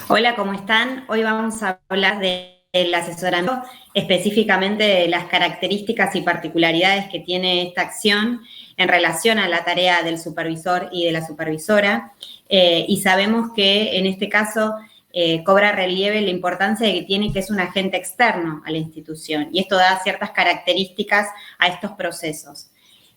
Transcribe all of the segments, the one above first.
Hola, ¿cómo están? Hoy vamos a hablar del asesoramiento, específicamente de las características y particularidades que tiene esta acción en relación a la tarea del supervisor y de la supervisora. Y sabemos que en este caso cobra relieve la importancia de que tiene que es un agente externo a la institución y esto da ciertas características a estos procesos.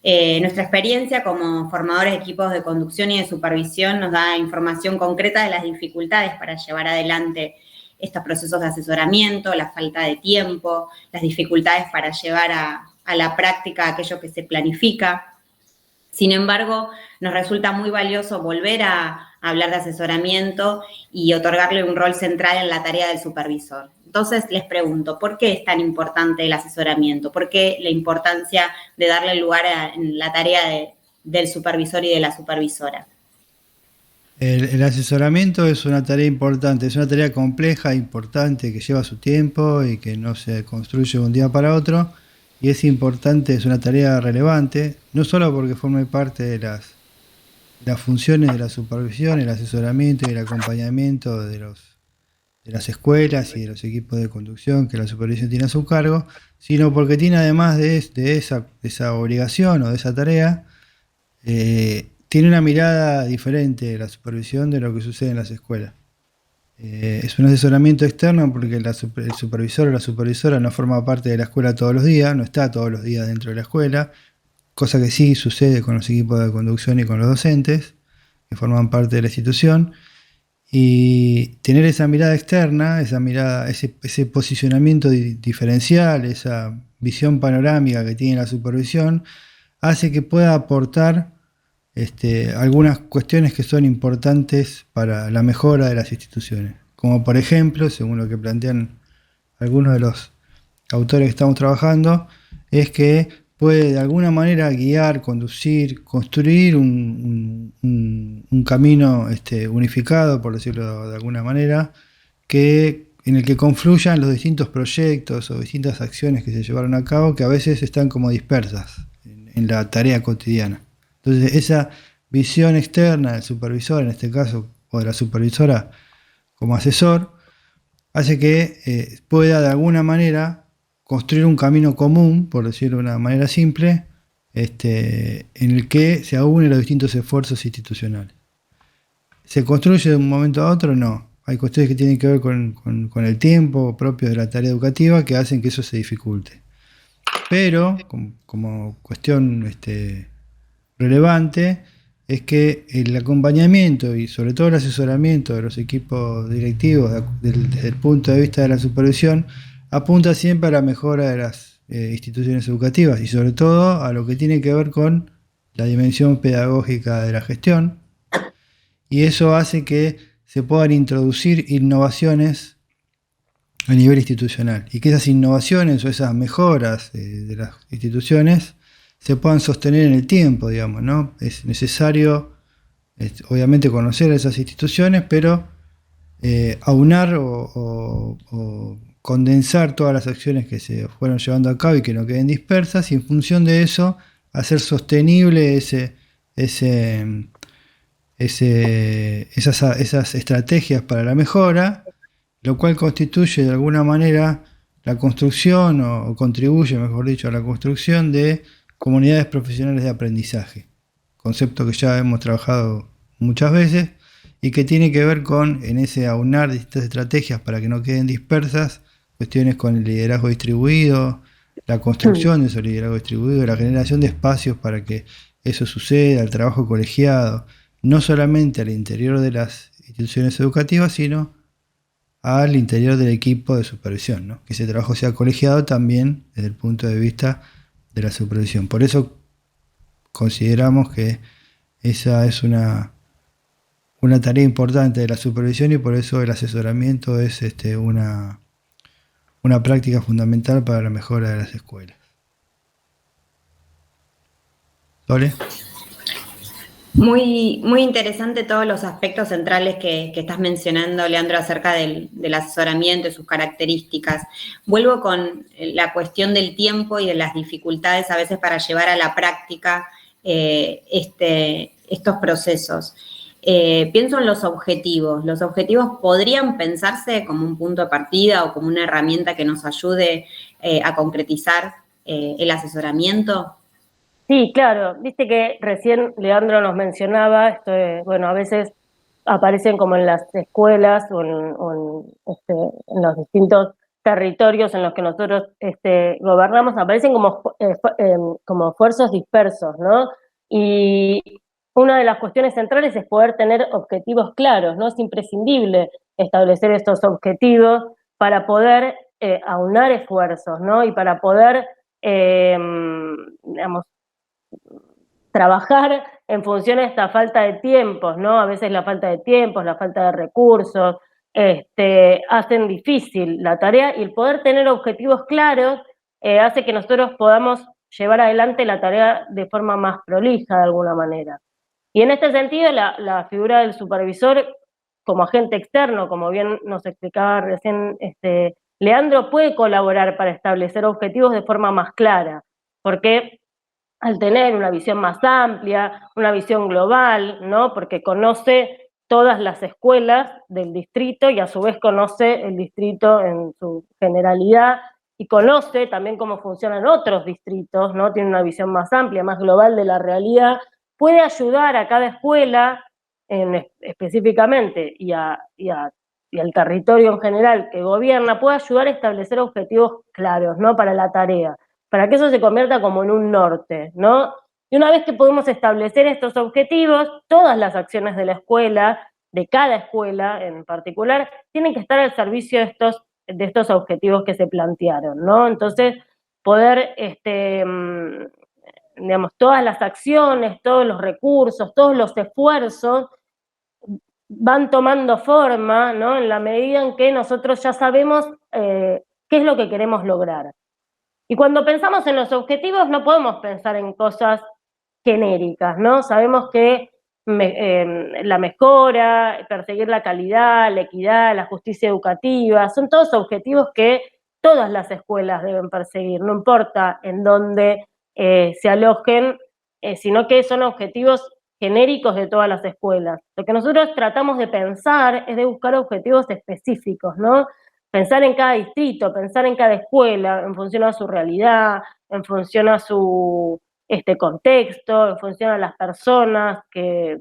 Nuestra experiencia como formadores de equipos de conducción y de supervisión nos da información concreta de las dificultades para llevar adelante estos procesos de asesoramiento, la falta de tiempo, las dificultades para llevar a la práctica aquello que se planifica. Sin embargo, nos resulta muy valioso volver a hablar de asesoramiento y otorgarle un rol central en la tarea del supervisor. Entonces, les pregunto, ¿por qué es tan importante el asesoramiento? ¿Por qué la importancia de darle lugar en la tarea del supervisor y de la supervisora? El asesoramiento es una tarea importante, es una tarea compleja, importante, que lleva su tiempo y que no se construye de un día para otro. Y es importante, es una tarea relevante, no solo porque forma parte de las funciones de la supervisión, el asesoramiento y el acompañamiento de las escuelas y de los equipos de conducción que la supervisión tiene a su cargo, sino porque tiene además de esa obligación o de esa tarea, tiene una mirada diferente de la supervisión de lo que sucede en las escuelas. Es un asesoramiento externo porque el supervisor o la supervisora no forma parte de la escuela todos los días, no está todos los días dentro de la escuela, cosa que sí sucede con los equipos de conducción y con los docentes, que forman parte de la institución. Y tener esa mirada externa, esa mirada, ese posicionamiento diferencial, esa visión panorámica que tiene la supervisión, hace que pueda aportar algunas cuestiones que son importantes para la mejora de las instituciones. Como por ejemplo, según lo que plantean algunos de los autores que estamos trabajando, es que puede de alguna manera guiar, conducir, construir un camino unificado, por decirlo de alguna manera, en el que confluyan los distintos proyectos o distintas acciones que se llevaron a cabo que a veces están como dispersas en la tarea cotidiana. Entonces, esa visión externa del supervisor, en este caso, o de la supervisora como asesor, hace que pueda de alguna manera construir un camino común, por decirlo de una manera simple, en el que se aúnen los distintos esfuerzos institucionales. ¿Se construye de un momento a otro? No. Hay cuestiones que tienen que ver con el tiempo propio de la tarea educativa que hacen que eso se dificulte. Pero, como cuestión relevante, es que el acompañamiento y sobre todo el asesoramiento de los equipos directivos desde el punto de vista de la supervisión apunta siempre a la mejora de las instituciones educativas y sobre todo a lo que tiene que ver con la dimensión pedagógica de la gestión, y eso hace que se puedan introducir innovaciones a nivel institucional y que esas innovaciones o esas mejoras de las instituciones se puedan sostener en el tiempo, digamos, ¿no? Es necesario, obviamente, conocer a esas instituciones, pero aunar o condensar todas las acciones que se fueron llevando a cabo y que no queden dispersas, y en función de eso hacer sostenible esas estrategias para la mejora, lo cual constituye de alguna manera la construcción o contribuye, mejor dicho, a la construcción de comunidades profesionales de aprendizaje, concepto que ya hemos trabajado muchas veces y que tiene que ver con, en ese aunar distintas estrategias para que no queden dispersas, cuestiones con el liderazgo distribuido, la construcción de ese liderazgo distribuido, la generación de espacios para que eso suceda, el trabajo colegiado, no solamente al interior de las instituciones educativas, sino al interior del equipo de supervisión, ¿no? Que ese trabajo sea colegiado también desde el punto de vista de la supervisión. Por eso consideramos que esa es una tarea importante de la supervisión y por eso el asesoramiento es una práctica fundamental para la mejora de las escuelas. ¿Sole? Muy, muy interesante todos los aspectos centrales que estás mencionando, Leandro, acerca del asesoramiento y sus características. Vuelvo con la cuestión del tiempo y de las dificultades a veces para llevar a la práctica estos procesos. Pienso en los objetivos. ¿Los objetivos podrían pensarse como un punto de partida o como una herramienta que nos ayude a concretizar el asesoramiento? Sí, claro, viste que recién Leandro nos mencionaba, esto bueno, a veces aparecen como en las escuelas en los distintos territorios en los que nosotros gobernamos, aparecen como esfuerzos dispersos, ¿no? Y una de las cuestiones centrales es poder tener objetivos claros, ¿no? Es imprescindible establecer estos objetivos para poder aunar esfuerzos, ¿no? Y para poder, digamos, trabajar en función de esta falta de tiempos, ¿no? A veces la falta de tiempos, la falta de recursos, hacen difícil la tarea, y el poder tener objetivos claros hace que nosotros podamos llevar adelante la tarea de forma más prolija de alguna manera. Y en este sentido, la figura del supervisor como agente externo, como bien nos explicaba recién Leandro, puede colaborar para establecer objetivos de forma más clara, porque al tener una visión más amplia, una visión global, ¿no? Porque conoce todas las escuelas del distrito y a su vez conoce el distrito en su generalidad y conoce también cómo funcionan otros distritos, ¿no? Tiene una visión más amplia, más global de la realidad, puede ayudar a cada escuela específicamente y al territorio en general que gobierna, puede ayudar a establecer objetivos claros, ¿no? Para la tarea, para que eso se convierta como en un norte, ¿no? Y una vez que podemos establecer estos objetivos, todas las acciones de la escuela, de cada escuela en particular, tienen que estar al servicio de estos objetivos que se plantearon, ¿no? Entonces, poder, digamos, todas las acciones, todos los recursos, todos los esfuerzos van tomando forma, ¿no? En la medida en que nosotros ya sabemos qué es lo que queremos lograr. Y cuando pensamos en los objetivos no podemos pensar en cosas genéricas, ¿no? Sabemos que la mejora, perseguir la calidad, la equidad, la justicia educativa, son todos objetivos que todas las escuelas deben perseguir, no importa en dónde se alojen, sino que son objetivos genéricos de todas las escuelas. Lo que nosotros tratamos de pensar es de buscar objetivos específicos, ¿no? Pensar en cada distrito, pensar en cada escuela, en función a su realidad, en función a su contexto, en función a las personas que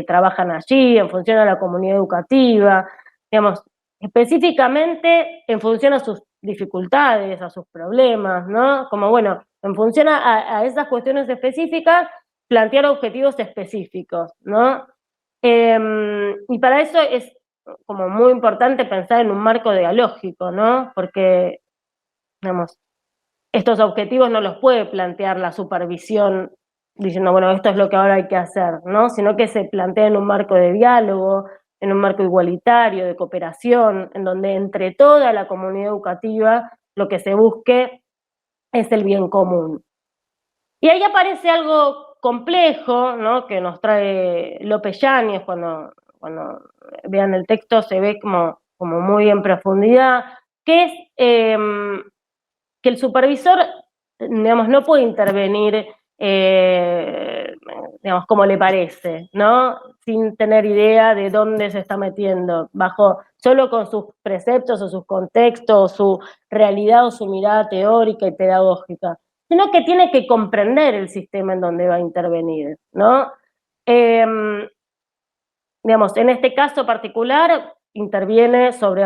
trabajan allí, en función a la comunidad educativa, digamos, específicamente en función a sus dificultades, a sus problemas, ¿no? Como, bueno, en función a esas cuestiones específicas, plantear objetivos específicos, ¿no? Y para eso es como muy importante pensar en un marco dialógico, ¿no? Porque, digamos, estos objetivos no los puede plantear la supervisión diciendo, bueno, esto es lo que ahora hay que hacer, ¿no? Sino que se plantea en un marco de diálogo, en un marco igualitario, de cooperación, en donde entre toda la comunidad educativa lo que se busque es el bien común. Y ahí aparece algo complejo, ¿no? Que nos trae López Yáñez, cuando vean el texto se ve como muy en profundidad, que es que el supervisor, digamos, no puede intervenir, digamos, como le parece, ¿no? Sin tener idea de dónde se está metiendo, solo con sus preceptos o sus contextos, o su realidad o su mirada teórica y pedagógica, sino que tiene que comprender el sistema en donde va a intervenir, ¿no? Digamos, en este caso particular, interviene sobre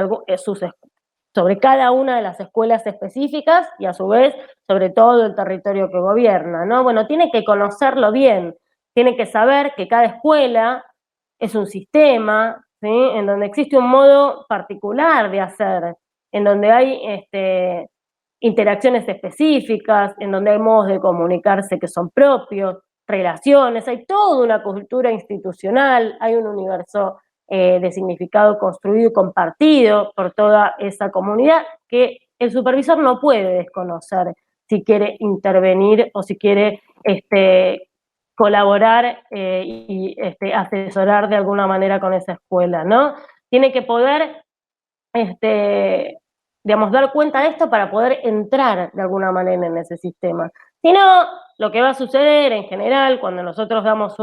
cada una de las escuelas específicas y a su vez sobre todo el territorio que gobierna, ¿no? Bueno, tiene que conocerlo bien, tiene que saber que cada escuela es un sistema, ¿sí? En donde existe un modo particular de hacer, en donde hay interacciones específicas, en donde hay modos de comunicarse que son propios, relaciones, hay toda una cultura institucional, hay un universo de significado construido y compartido por toda esa comunidad que el supervisor no puede desconocer si quiere intervenir o si quiere colaborar y asesorar de alguna manera con esa escuela, ¿no? Tiene que poder digamos, dar cuenta de esto para poder entrar de alguna manera en ese sistema. Si no, lo que va a suceder en general, cuando nosotros damos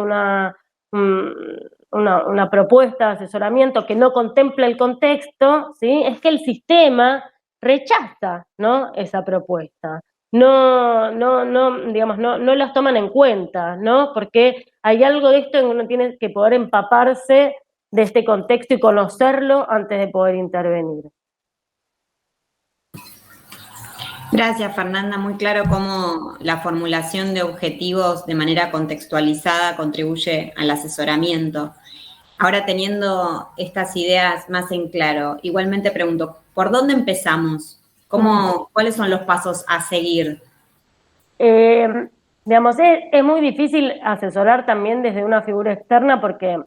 una propuesta de asesoramiento que no contempla el contexto, ¿sí? Es que el sistema rechaza, ¿no?, esa propuesta. Digamos, no las toman en cuenta, ¿no? Porque hay algo de esto en que uno tiene que poder empaparse de este contexto y conocerlo antes de poder intervenir. Gracias, Fernanda. Muy claro cómo la formulación de objetivos de manera contextualizada contribuye al asesoramiento. Ahora, teniendo estas ideas más en claro, igualmente pregunto, ¿por dónde empezamos? ¿Cuáles son los pasos a seguir? Digamos, es muy difícil asesorar también desde una figura externa porque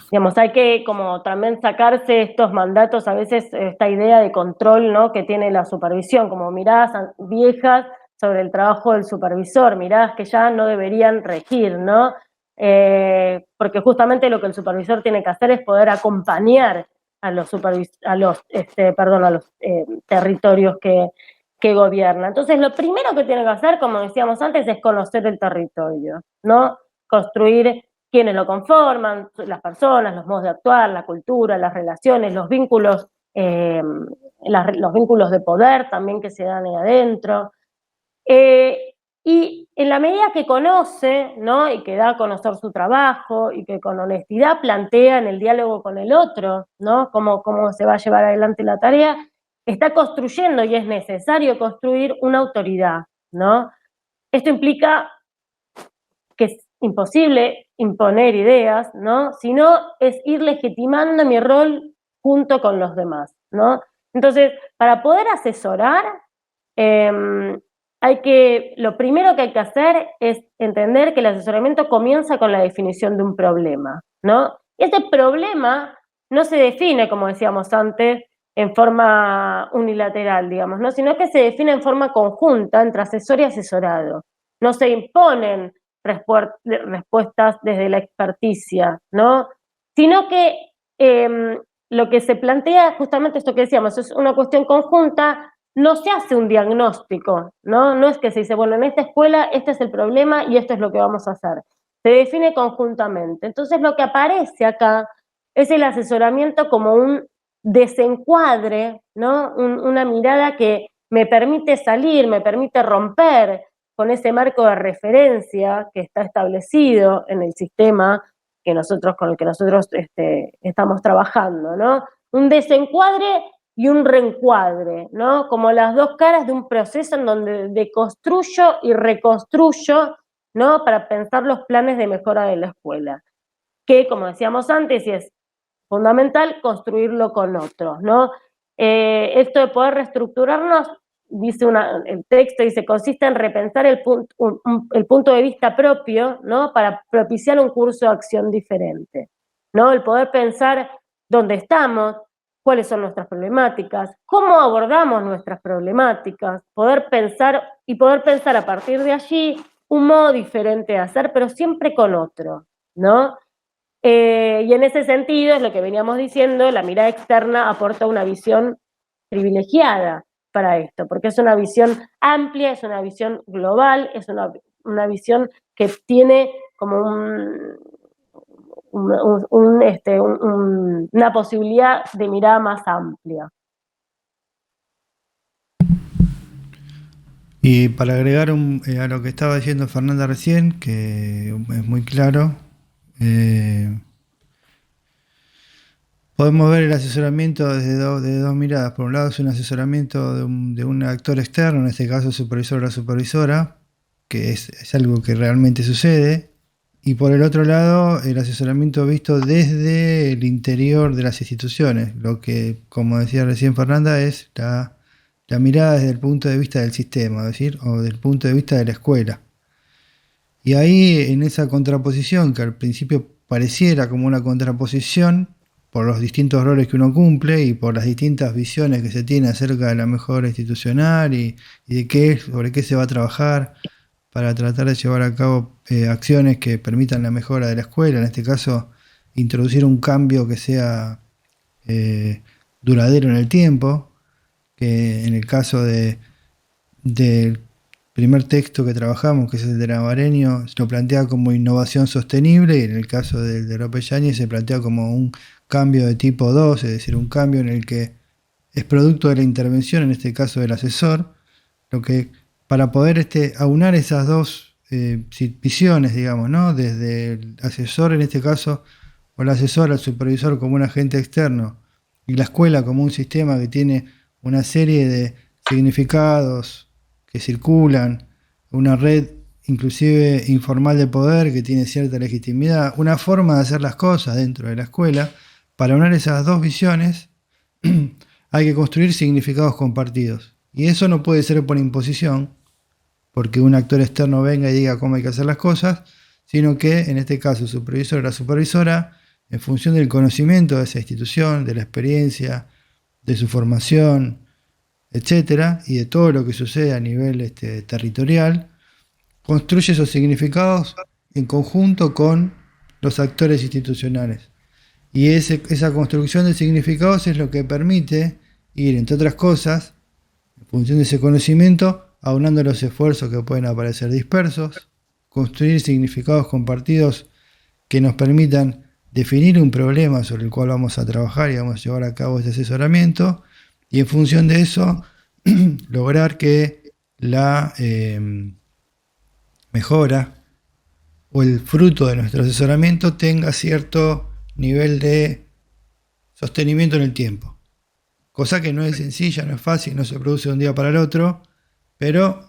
digamos, hay que como también sacarse estos mandatos, a veces esta idea de control, ¿no?, que tiene la supervisión, como miradas viejas sobre el trabajo del supervisor, miradas que ya no deberían regir, ¿no? Porque justamente lo que el supervisor tiene que hacer es poder acompañar a los territorios que gobierna. Entonces, lo primero que tiene que hacer, como decíamos antes, es conocer el territorio, ¿no? Construir quiénes lo conforman, las personas, los modos de actuar, la cultura, las relaciones, los vínculos de poder también que se dan ahí adentro. Y en la medida que conoce, ¿no?, y que da a conocer su trabajo y que con honestidad plantea en el diálogo con el otro, ¿no?, cómo se va a llevar adelante la tarea, está construyendo, y es necesario construir, una autoridad, ¿no? Esto implica que es imposible imponer ideas, ¿no?, sino es ir legitimando mi rol junto con los demás, ¿no? Entonces, para poder asesorar, lo primero que hay que hacer es entender que el asesoramiento comienza con la definición de un problema, ¿no? Este problema no se define, como decíamos antes, en forma unilateral, digamos, ¿no?, sino que se define en forma conjunta entre asesor y asesorado. No se imponen respuestas desde la experticia, ¿no?, sino que lo que se plantea, justamente esto que decíamos, es una cuestión conjunta. No se hace un diagnóstico, ¿no? No es que se dice, bueno, en esta escuela este es el problema y esto es lo que vamos a hacer. Se define conjuntamente. Entonces, lo que aparece acá es el asesoramiento como un desencuadre, ¿no?, una mirada que me permite salir, me permite romper con ese marco de referencia que está establecido en el sistema con el que nosotros estamos trabajando, ¿no? Un desencuadre y un reencuadre, ¿no?, como las dos caras de un proceso en donde deconstruyo y reconstruyo, ¿no?, para pensar los planes de mejora de la escuela, que, como decíamos antes, y es fundamental, construirlo con otros, ¿no? Esto de poder reestructurarnos, el texto dice, consiste en repensar el punto de vista propio, ¿no?, para propiciar un curso de acción diferente, ¿no? El poder pensar dónde estamos, cuáles son nuestras problemáticas, cómo abordamos nuestras problemáticas, poder pensar a partir de allí un modo diferente de hacer, pero siempre con otro, ¿no? Y en ese sentido, es lo que veníamos diciendo, la mirada externa aporta una visión privilegiada para esto, porque es una visión amplia, es una visión global, es una visión que tiene como una posibilidad de mirada más amplia. Y para agregar a lo que estaba diciendo Fernanda recién, que es muy claro, podemos ver el asesoramiento desde dos miradas. Por un lado es un asesoramiento de un actor externo, en este caso el supervisor o la supervisora, que es algo que realmente sucede. Y por el otro lado, el asesoramiento visto desde el interior de las instituciones, lo que, como decía recién Fernanda, es la mirada desde el punto de vista del sistema, es decir, o del punto de vista de la escuela. Y ahí, en esa contraposición, que al principio pareciera como una contraposición, por los distintos roles que uno cumple y por las distintas visiones que se tiene acerca de la mejora institucional y sobre qué se va a trabajar para tratar de llevar a cabo acciones que permitan la mejora de la escuela, en este caso introducir un cambio que sea duradero en el tiempo, que en el caso de primer texto que trabajamos, que es el de Navareño, lo plantea como innovación sostenible, y en el caso del de López Yáñez se plantea como un cambio de tipo 2, es decir, un cambio en el que es producto de la intervención, en este caso del asesor, lo que para poder aunar esas dos visiones, digamos, ¿no? Desde el asesor, en este caso, o el asesor al supervisor como un agente externo, y la escuela como un sistema que tiene una serie de significados que circulan, una red inclusive informal de poder que tiene cierta legitimidad, una forma de hacer las cosas dentro de la escuela. Para unir esas dos visiones hay que construir significados compartidos. Y eso no puede ser por imposición, porque un actor externo venga y diga cómo hay que hacer las cosas, sino que en este caso el supervisor o la supervisora, en función del conocimiento de esa institución, de la experiencia, de su formación, etcétera, y de todo lo que sucede a nivel territorial, construye esos significados en conjunto con los actores institucionales. Y esa construcción de significados es lo que permite ir, entre otras cosas, en función de ese conocimiento, aunando los esfuerzos que pueden aparecer dispersos, construir significados compartidos que nos permitan definir un problema sobre el cual vamos a trabajar y vamos a llevar a cabo este asesoramiento, y en función de eso lograr que la mejora o el fruto de nuestro asesoramiento tenga cierto nivel de sostenimiento en el tiempo. Cosa que no es sencilla, no es fácil, no se produce de un día para el otro, pero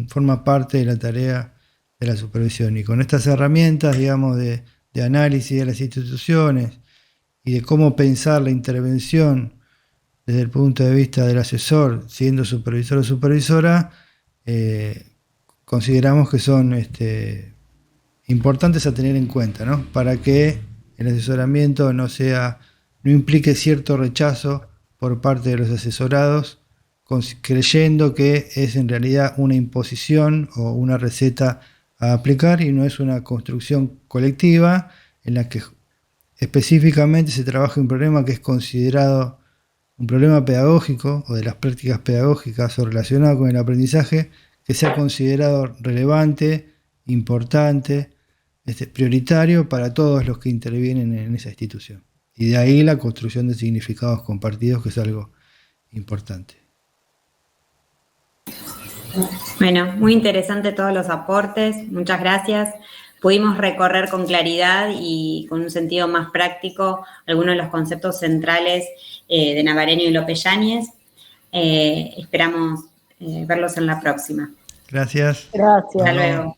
forma parte de la tarea de la supervisión. Y con estas herramientas, digamos, de análisis de las instituciones y de cómo pensar la intervención desde el punto de vista del asesor, siendo supervisor o supervisora, consideramos que son importantes a tener en cuenta, ¿no? Para que el asesoramiento no implique cierto rechazo por parte de los asesorados, creyendo que es en realidad una imposición o una receta a aplicar, y no es una construcción colectiva en la que específicamente se trabaja un problema que es considerado un problema pedagógico o de las prácticas pedagógicas o relacionado con el aprendizaje, que sea considerado relevante, importante, prioritario para todos los que intervienen en esa institución. Y de ahí la construcción de significados compartidos, que es algo importante. Bueno, muy interesante todos los aportes, muchas gracias. Pudimos recorrer con claridad y con un sentido más práctico algunos de los conceptos centrales de Navareño y López Yáñez. Esperamos verlos en la próxima. Gracias. Gracias. Hasta luego.